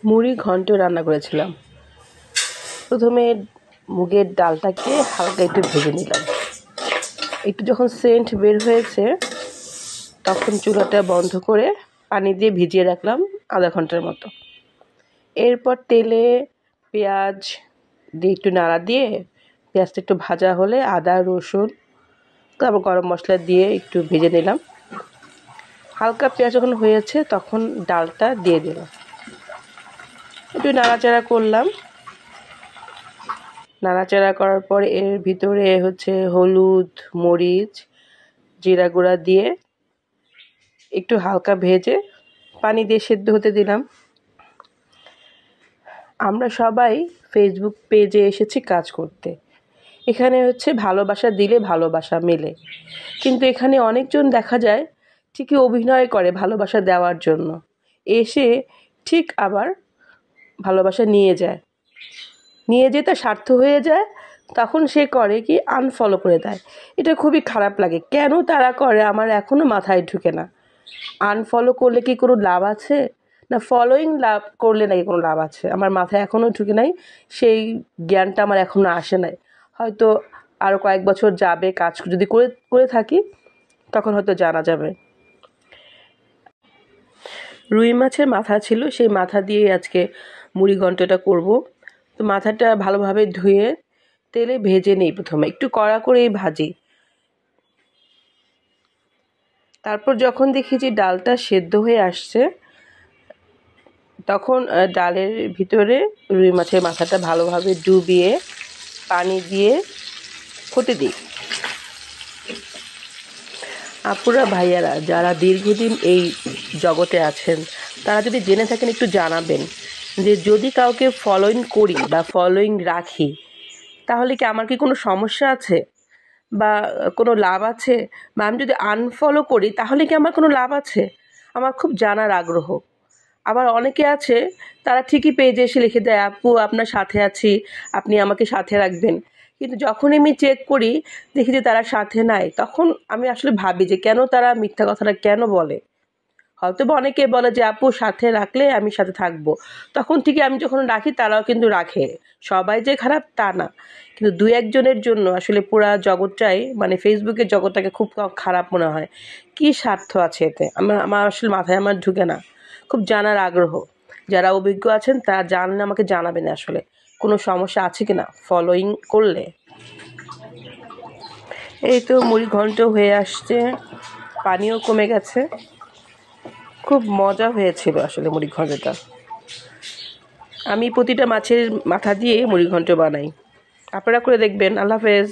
মুড়ি ঘন্ট রান্না করেছিলাম। প্রথমে মুগের ডালটাকে হালকা একটু ভেজে নিলাম। একটু যখন সেন্ট বের হয়েছে তখন চুলাটা বন্ধ করে পানি দিয়ে ভিজিয়ে রাখলাম আধা ঘন্টার মতো। এরপর তেলে পেঁয়াজ দিয়ে একটু নাড়া দিয়ে পেঁয়াজটা একটু ভাজা হলে আদা রসুন তারপর গরম মশলা দিয়ে একটু ভেজে নিলাম। হালকা পেঁয়াজ যখন হয়েছে তখন ডালটা দিয়ে দিলাম, একটু নাড়াচাড়া করলাম। নাড়াচাড়া করার পর এর ভিতরে হলুদ, মরিচ, জিরা গুঁড়া দিয়ে একটু হালকা ভেজে পানি দিয়ে সেদ্ধ হতে দিলাম। আমরা সবাই ফেসবুক পেজে এসেছি কাজ করতে। এখানে ভালোবাসা দিলে ভালোবাসা মেলে, কিন্তু এখানে অনেকজন দেখা যায় ঠিকই অভিনয় করে ভালোবাসা দেওয়ার জন্য, এসে ঠিক আবার ভালোবাসা নিয়ে যেয়ে তার স্বার্থ হয়ে যায়, তখন সে করে কি আনফলো করে দেয়। এটা খুবই খারাপ লাগে। কেন তারা করে আমার এখনও মাথায় ঢুকে না। আনফলো করলে কি কোনো লাভ আছে, না ফলোয়িং লাভ করলে নাকি কোনো লাভ আছে, আমার মাথায় এখনও ঢুকে নাই। সেই জ্ঞানটা আমার এখনও আসে নাই। হয়তো আরও কয়েক বছর যাবে, কাজ যদি করে থাকি তখন হয়তো জানা যাবে। রুই মাছের মাথা ছিল, সেই মাথা দিয়ে আজকে মুড়ি ঘন্টটা করব। তো মাথাটা ভালোভাবে ধুয়ে তেলে ভেজে নিই, প্রথমে একটু কড়া করেই ভাজি। তারপর যখন দেখি যে ডালটা সেদ্ধ হয়ে আসছে তখন ডালের ভিতরে রুই মাছের মাথাটা ভালোভাবে ডুবিয়ে পানি দিয়ে ফুটে দিই। আপুরা ভাইয়ারা যারা দীর্ঘদিন এই জগতে আছেন তারা যদি জেনে থাকেন একটু জানাবেন যে যদি কাউকে ফলোইং করি বা ফলোইং রাখি তাহলে কি আমার কি কোনো সমস্যা আছে বা কোনো লাভ আছে, বা আমি যদি আনফলো করি তাহলে কি আমার কোনো লাভ আছে? আমার খুব জানার আগ্রহ। আবার অনেকে আছে তারা ঠিকই পেজে এসে লিখে দেয়, আপু আপনার সাথে আছি, আপনি আমাকে সাথে রাখবেন। কিন্তু যখনই আমি চেক করি দেখি যে তারা সাথে নাই, তখন আমি আসলে ভাবি যে কেন তারা মিথ্যা কথাটা কেন বলে। হয়তো বা অনেকে বলে যে আপু সাথে রাখলে আমি সাথে থাকবো, তখন ঠিকই আমি যখন রাখি তারাও কিন্তু রাখে। সবাই যে খারাপ তা না, কিন্তু দু একজনের জন্য আসলে পুরা জগৎটাই মানে ফেসবুকের জগৎটাকে খুব খারাপ মনে হয়। কি স্বার্থ আছে এতে? আমার আসলে মাথায় আমার ঢুকে না। খুব জানার আগ্রহ। যারা অভিজ্ঞ আছেন তারা জানলে আমাকে জানাবেন আসলে কোনো সমস্যা আছে কিনা ফলোইং করলে। এই তো মুড়ি ঘন্ট হয়ে আসছে, পানিও কমে গেছে। খুব মজা হয়েছিল আসলে মুড়ি ঘন্টটা। আমি প্রতিটা মাছের মাথা দিয়ে মুড়ি ঘন্ট বানাই, আপনারা করে দেখবেন। আল্লাহ হাফেজ।